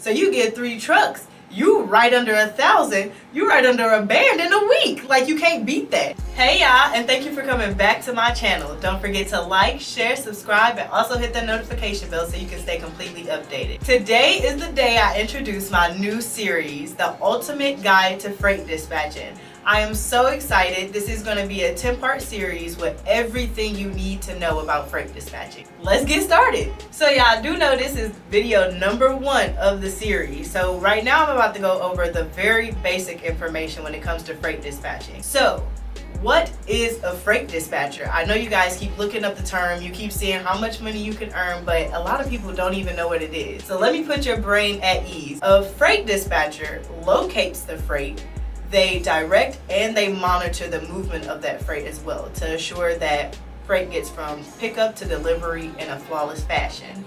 So you get 3 trucks. You right under 1,000. You right under a band in a week. Like, you can't beat that. Hey y'all, and thank you for coming back to my channel. Don't forget to like, share, subscribe, and also hit that notification bell so you can stay completely updated. Today is the day I introduce my new series, The Ultimate Guide to Freight Dispatching. I am so excited. This is going to be a 10-part series with everything you need to know about freight dispatching. Let's get started. So y'all do know this is video number 1 of the series. So right now I'm about to go over the very basic information when it comes to freight dispatching. So what is a freight dispatcher? I know you guys keep looking up the term, you keep seeing how much money you can earn, but a lot of people don't even know what it is. So let me put your brain at ease. A freight dispatcher locates the freight. They direct and they monitor the movement of that freight as well to ensure that freight gets from pickup to delivery in a flawless fashion.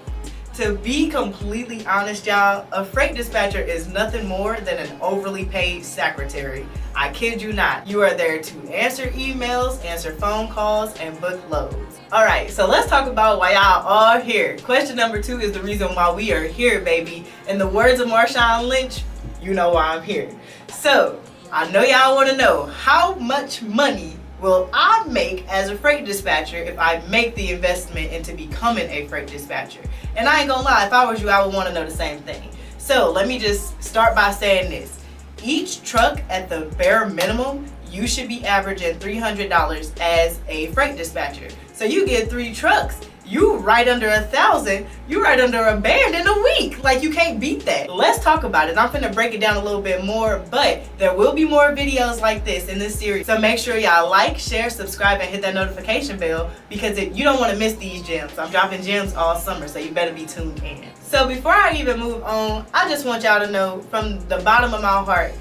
To be completely honest, y'all, a freight dispatcher is nothing more than an overly paid secretary. I kid you not. You are there to answer emails, answer phone calls, and book loads. Alright, so let's talk about why y'all are here. Question number 2 is the reason why we are here, baby. In the words of Marshawn Lynch, you know why I'm here. So, I know y'all want to know, how much money will I make as a freight dispatcher if I make the investment into becoming a freight dispatcher? And I ain't gonna lie, if I was you, I would want to know the same thing. So let me just start by saying this. Each truck at the bare minimum, you should be averaging $300 as a freight dispatcher. So you get 3 trucks. You right under 1,000, you right under a band in a week. Like, you can't beat that. Let's talk about it. I'm finna break it down a little bit more, but there will be more videos like this in this series. So make sure y'all like, share, subscribe, and hit that notification bell because you don't want to miss these gems. I'm dropping gems all summer, so you better be tuned in. So before I even move on, I just want y'all to know from the bottom of my heart,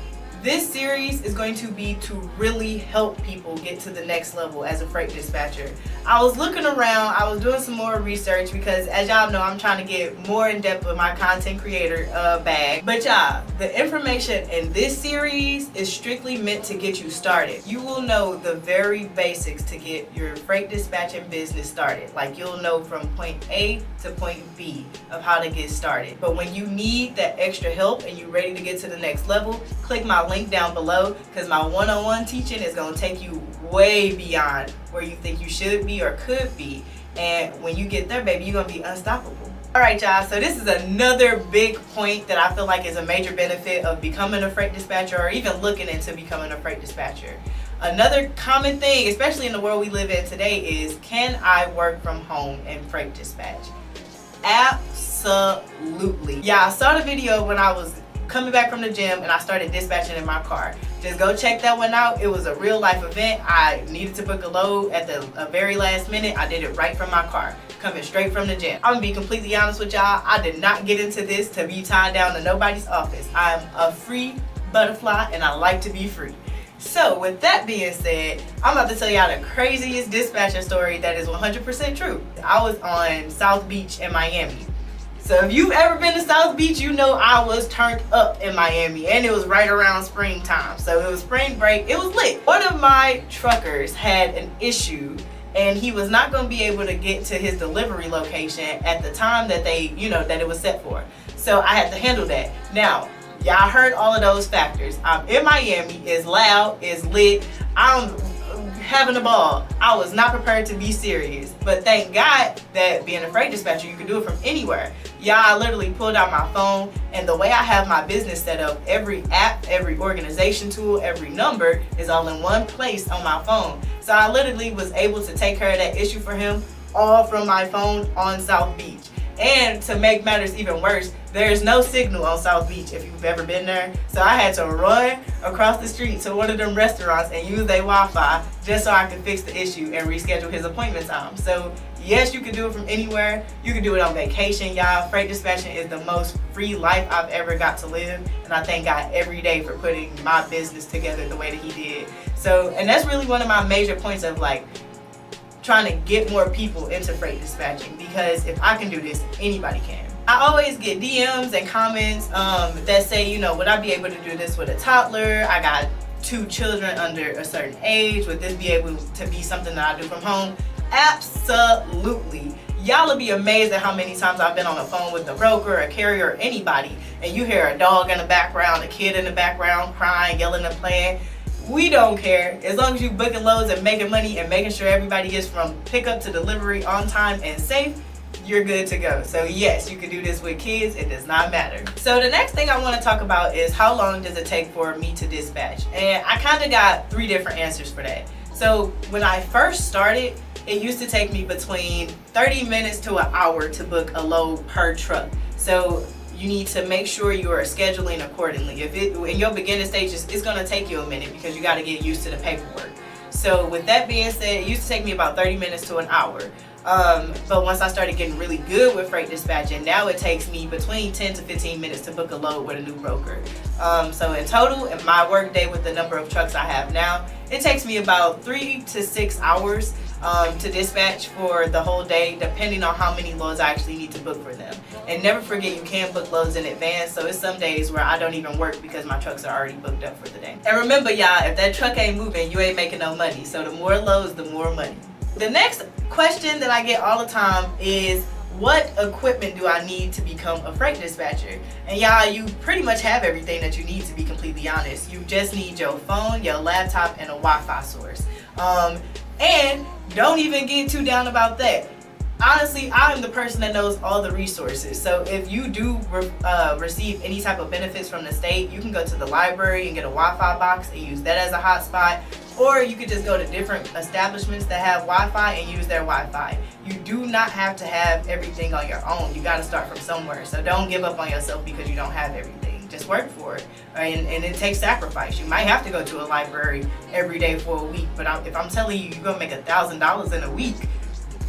this series is going to be to really help people get to the next level as a freight dispatcher. I was looking around, I was doing some more research because as y'all know, I'm trying to get more in depth with my content creator bag. But y'all, the information in this series is strictly meant to get you started. You will know the very basics to get your freight dispatching business started. Like, you'll know from point A to point B of how to get started. But when you need that extra help and you're ready to get to the next level, click my link down below because my one-on-one teaching is going to take you way beyond where you think you should be or could be. And when you get there, baby, you're going to be unstoppable. Alright y'all, so this is another big point that I feel like is a major benefit of becoming a freight dispatcher or even looking into becoming a freight dispatcher. Another common thing, especially in the world we live in today, is can I work from home and freight dispatch? Absolutely. Yeah, I saw the video when I was coming back from the gym and I started dispatching in my car. Just go check that one out. It was a real life event. I needed to book a load at the very last minute. I did it right from my car, coming straight from the gym. I'm gonna be completely honest with y'all. I did not get into this to be tied down to nobody's office. I'm a free butterfly and I like to be free. So with that being said, I'm about to tell y'all the craziest dispatcher story that is 100% true. I was on South Beach in Miami. So if you've ever been to South Beach, you know I was turned up in Miami, and it was right around springtime. So it was spring break, it was lit. One of my truckers had an issue and he was not gonna be able to get to his delivery location at the time that that it was set for. So I had to handle that. Now, y'all heard all of those factors. I'm in Miami, it's loud, it's lit, I'm having a ball. I was not prepared to be serious, but thank God that being a freight dispatcher, you can do it from anywhere. Yeah, I literally pulled out my phone, and the way I have my business set up, every app, every organization tool, every number is all in one place on my phone. So I literally was able to take care of that issue for him all from my phone on South Beach. And to make matters even worse, there's no signal on South Beach if you've ever been there. So I had to run across the street to one of them restaurants and use their Wi-Fi just so I could fix the issue and reschedule his appointment time. So yes, you can do it from anywhere. You can do it on vacation, y'all. Freight dispatching is the most free life I've ever got to live. And I thank God every day for putting my business together the way that he did. So, and that's really one of my major points of like, trying to get more people into freight dispatching, because if I can do this, anybody can. I always get DMs and comments that say, would I be able to do this with a toddler? I got 2 children under a certain age. Would this be able to be something that I do from home? Absolutely. Y'all will be amazed at how many times I've been on the phone with the broker, a carrier, or anybody, and you hear a dog in the background, a kid in the background crying, yelling and playing. We don't care. As long as you booking loads and making money and making sure everybody gets from pickup to delivery on time and safe, you're good to go. So yes, you can do this with kids. It does not matter. So the next thing I want to talk about is how long does it take for me to dispatch? And I kind of got 3 different answers for that. So when I first started, it used to take me between 30 minutes to an hour to book a load per truck. So you need to make sure you are scheduling accordingly. If it in your beginning stages, it's going to take you a minute because you got to get used to the paperwork. So with that being said, it used to take me about 30 minutes to an hour. But once I started getting really good with freight dispatching, now it takes me between 10 to 15 minutes to book a load with a new broker. So in total, in my work day with the number of trucks I have now, it takes me about 3 to 6 hours to dispatch for the whole day, depending on how many loads I actually need to book for them. And never forget, you can book loads in advance, so it's some days where I don't even work because my trucks are already booked up for the day. And remember y'all, if that truck ain't moving, you ain't making no money. So the more loads, the more money. The next question that I get all the time is, what equipment do I need to become a freight dispatcher? And y'all, you pretty much have everything that you need, to be completely honest. You just need your phone, your laptop, and a Wi-Fi source. And don't even get too down about that. Honestly, I'm the person that knows all the resources. So if you do receive any type of benefits from the state, you can go to the library and get a Wi-Fi box and use that as a hotspot. Or you could just go to different establishments that have Wi-Fi and use their Wi-Fi. You do not have to have everything on your own. You got to start from somewhere. So don't give up on yourself because you don't have everything. Just work for it. And it takes sacrifice. You might have to go to a library every day for a week. But if I'm telling you, you're going to make $1,000 in a week,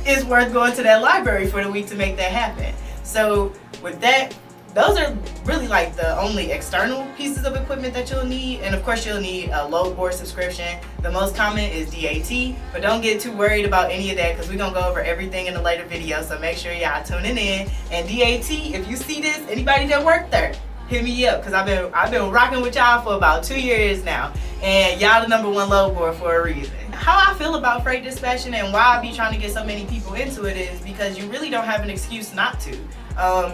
it's worth going to that library for the week to make that happen. So with that, those are really like the only external pieces of equipment that you'll need. And of course you'll need a load board subscription. The most common is DAT, but don't get too worried about any of that because we're gonna go over everything in a later video. So make sure y'all tuning in. And DAT, if you see this, anybody that worked there, hit me up because I've been rocking with y'all for about 2 years now. And y'all the #1 load board for a reason. How I feel about freight dispatching and why I be trying to get so many people into it is because you really don't have an excuse not to.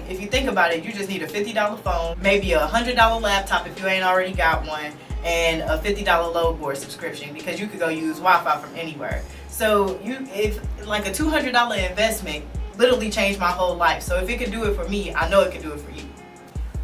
If you think about it, you just need a $50 phone, maybe a $100 laptop if you ain't already got one, and a $50 load board subscription because you could go use Wi-Fi from anywhere. So if like a $200 investment literally changed my whole life. So if it could do it for me, I know it could do it for you.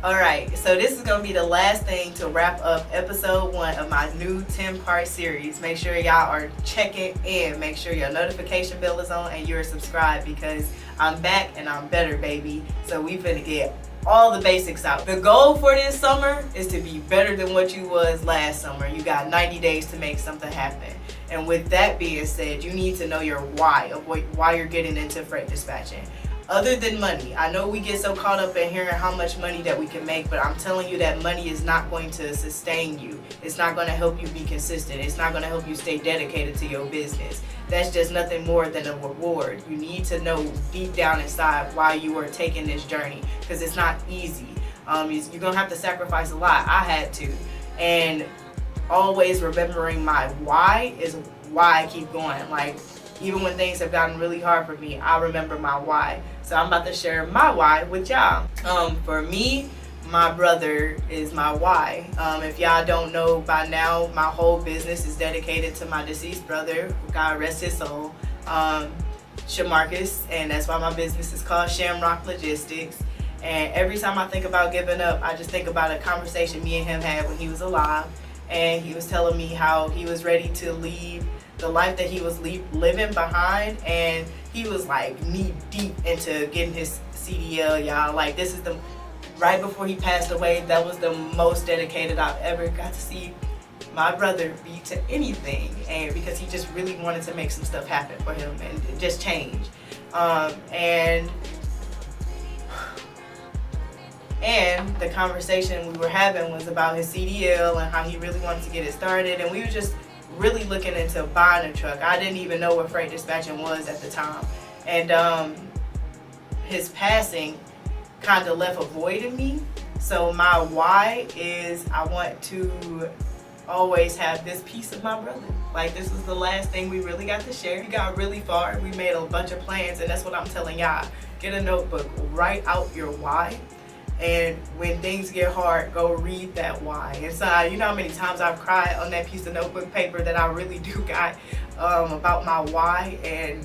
Alright, so this is going to be the last thing to wrap up episode 1 of my new 10-part series. Make sure y'all are checking in. Make sure your notification bell is on and you're subscribed because I'm back and I'm better, baby. So we finna get all the basics out. The goal for this summer is to be better than what you was last summer. You got 90 days to make something happen. And with that being said, you need to know your why of why you're getting into freight dispatching. Other than money, I know we get so caught up in hearing how much money that we can make, but I'm telling you that money is not going to sustain you. It's not going to help you be consistent. It's not going to help you stay dedicated to your business. That's just nothing more than a reward. You need to know deep down inside why you are taking this journey because it's not easy. You're going to have to sacrifice a lot. I had to. And always remembering my why is why I keep going. Like, even when things have gotten really hard for me, I remember my why. So I'm about to share my why with y'all. For me, my brother is my why. If y'all don't know by now, my whole business is dedicated to my deceased brother. God rest his soul. Shamarcus, and that's why my business is called Shamrock Logistics. And every time I think about giving up, I just think about a conversation me and him had when he was alive. And he was telling me how he was ready to leave the life that he was living behind, and he was like knee deep into getting his CDL, y'all. Like, this is right before he passed away, that was the most dedicated I've ever got to see my brother be to anything, and because he just really wanted to make some stuff happen for him and just change. And the conversation we were having was about his CDL and how he really wanted to get it started, and we were just really looking into buying a truck. I didn't even know what freight dispatching was at the time. And his passing kind of left a void in me. So my why is I want to always have this piece of my brother. Like, this was the last thing we really got to share. We got really far. We made a bunch of plans, and that's what I'm telling y'all. Get a notebook, write out your why. And when things get hard, go read that why. And so, you know how many times I've cried on that piece of notebook paper that I really do got about my why. And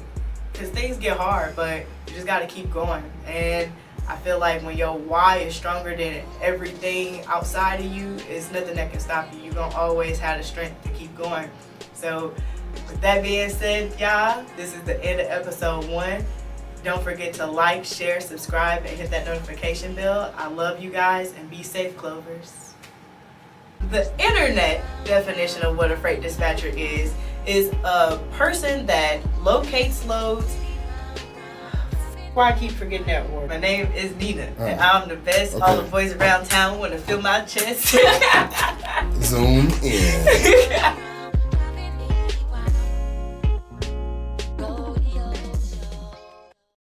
because things get hard, but you just got to keep going. And I feel like when your why is stronger than everything outside of you, it's nothing that can stop you. You're going to always have the strength to keep going. So with that being said, y'all, this is the end of episode 1. Don't forget to like, share, subscribe, and hit that notification bell. I love you guys, and be safe, Clovers. The internet definition of what a freight dispatcher is a person that locates loads. Why I keep forgetting that word? My name is Nina, and I'm the best. Okay. All the boys around town want to feel my chest. Zoom in.